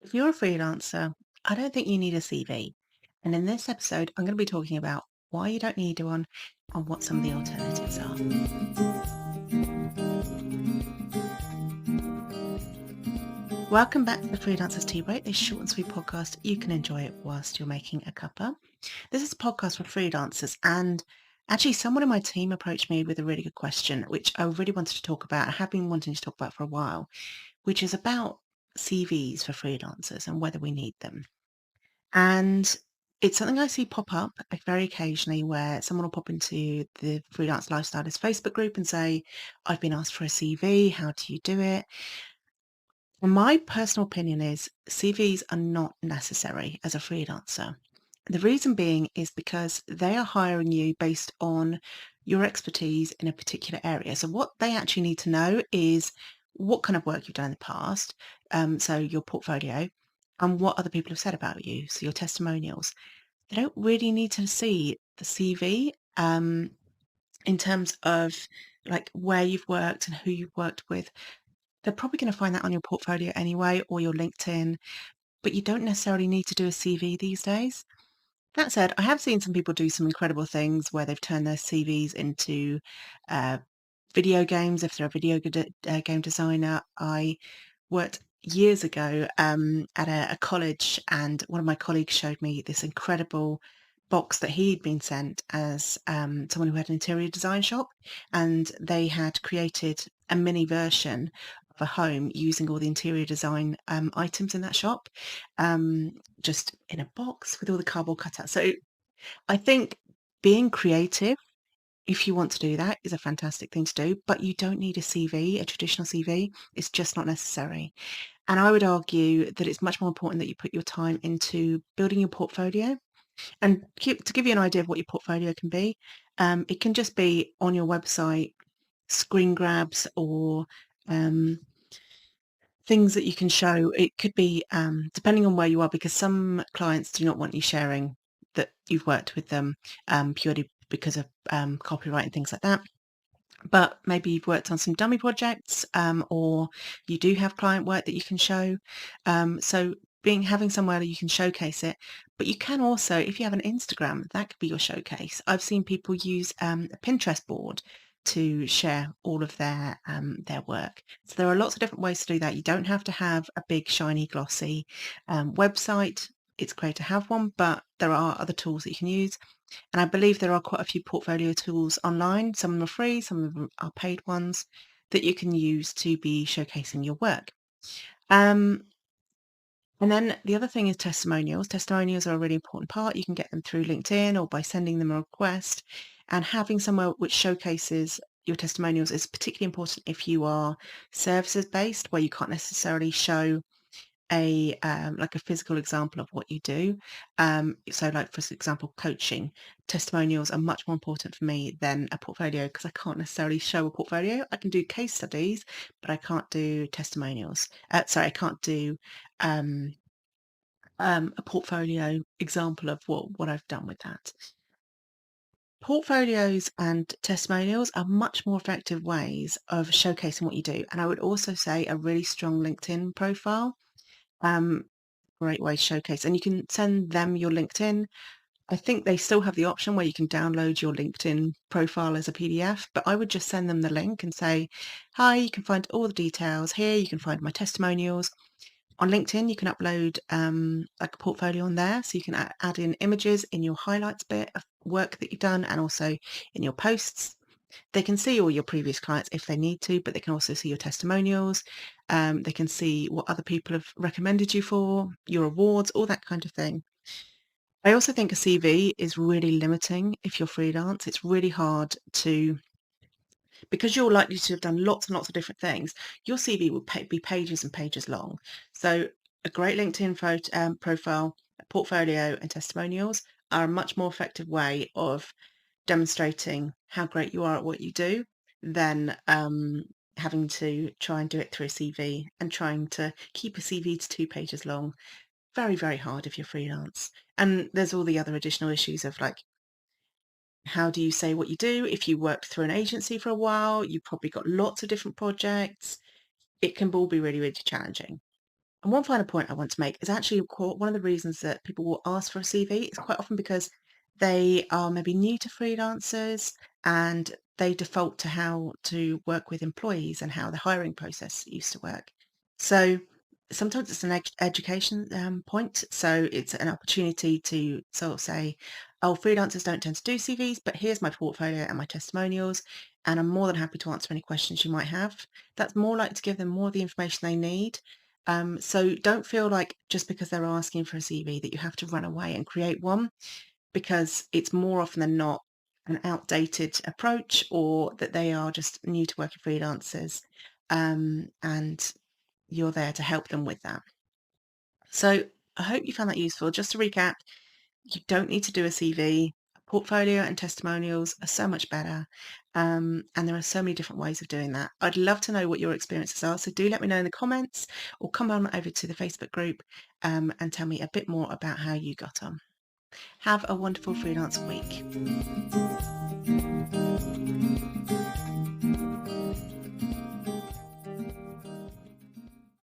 If you're a freelancer, I don't think you need a CV. And in this episode, I'm going to be talking about why you don't need one and what some of the alternatives are. Welcome back to the Freelancers Tea Break, this short and sweet podcast. You can enjoy it whilst you're making a cuppa. This is a podcast for freelancers, and actually someone in my team approached me with a really good question, which I really wanted to talk about. I have been wanting to talk about for a while, which is about CVs for freelancers and whether we need them. And it's something I see pop up very occasionally where someone will pop into the Freelance Lifestylist Facebook group and say, I've been asked for a CV. How do you do it? And my personal opinion is CVs are not necessary as a freelancer. The reason being is because they are hiring you based on your expertise in a particular area. So what they actually need to know is what kind of work you've done in the past, so your portfolio, and what other people have said about you, so your testimonials. They don't really need to see the CV in terms of like where you've worked and who you've worked with. They're probably going to find that on your portfolio anyway or your LinkedIn, but you don't necessarily need to do a CV these days. That said, I have seen some people do some incredible things where they've turned their CVs into uh, video games. If they're a game designer, I worked years ago at a college, and one of my colleagues showed me this incredible box that he'd been sent as someone who had an interior design shop, and they had created a mini version of a home using all the interior design items in that shop, just in a box with all the cardboard cutouts. So I think being creative, if you want to do that, is a fantastic thing to do, but you don't need a CV, a traditional CV. It's just not necessary. And I would argue that it's much more important that you put your time into building your portfolio. And to give you an idea of what your portfolio can be, it can just be on your website, screen grabs or um, things that you can show. It could be depending on where you are, because some clients do not want you sharing that you've worked with them purely because of copyright and things like that. But maybe you've worked on some dummy projects, or you do have client work that you can show. So having somewhere that you can showcase it, but you can also, if you have an Instagram, that could be your showcase. I've seen people use a Pinterest board to share all of their work. So there are lots of different ways to do that. You don't have to have a big, shiny, glossy website. It's great to have one, but there are other tools that you can use. And I believe there are quite a few portfolio tools online. Some of them are free, some of them are paid ones that you can use to be showcasing your work. Um, and then the other thing is testimonials. Testimonials are a really important part. You can get them through LinkedIn or by sending them a request. And having somewhere which showcases your testimonials is particularly important if you are services based, where you can't necessarily show like a physical example of what you do. So like for example, coaching testimonials are much more important for me than a portfolio because I can't necessarily show a portfolio. I can do case studies, but I can't do testimonials. Sorry, I can't do um, a portfolio example of what I've done with that. Portfolios and testimonials are much more effective ways of showcasing what you do. And I would also say a really strong LinkedIn profile. Um, Great way to showcase. And you can send them your LinkedIn. I think they still have the option where you can download your LinkedIn profile as a PDF, but I would just send them the link and say, hi, you can find all the details here. You can find my testimonials. On LinkedIn, you can upload like a portfolio on there. So you can add in images in your highlights bit of work that you've done and also in your posts. They can see all your previous clients if they need to, but they can also see your testimonials. They can see what other people have recommended you for, your awards, all that kind of thing. I also think a CV is really limiting if you're freelance. It's really hard to, because you're likely to have done lots and lots of different things, your CV will be pages and pages long. So a great LinkedIn profile, a portfolio and testimonials are a much more effective way of demonstrating how great you are at what you do than having to try and do it through a CV and trying to keep a CV to 2 pages long. Very, very hard if you're freelance. And there's all the other additional issues of like, how do you say what you do? If you worked through an agency for a while, you've probably got lots of different projects. It can all be really, really challenging. And one final point I want to make is actually one of the reasons that people will ask for a CV is quite often because they are maybe new to freelancers and they default to how to work with employees and how the hiring process used to work. So sometimes it's an education point. So it's an opportunity to sort of say, oh, freelancers don't tend to do CVs, but here's my portfolio and my testimonials, and I'm more than happy to answer any questions you might have. That's more likely to give them more of the information they need. So don't feel like just because they're asking for a CV that you have to run away and create one, because it's more often than not an outdated approach or that they are just new to working freelancers, and you're there to help them with that. So I hope you found that useful. Just to recap, you don't need to do a CV. Portfolio and testimonials are so much better. And there are so many different ways of doing that. I'd love to know what your experiences are. So do let me know in the comments or come on over to the Facebook group and tell me a bit more about how you got on. Have a wonderful freelance week.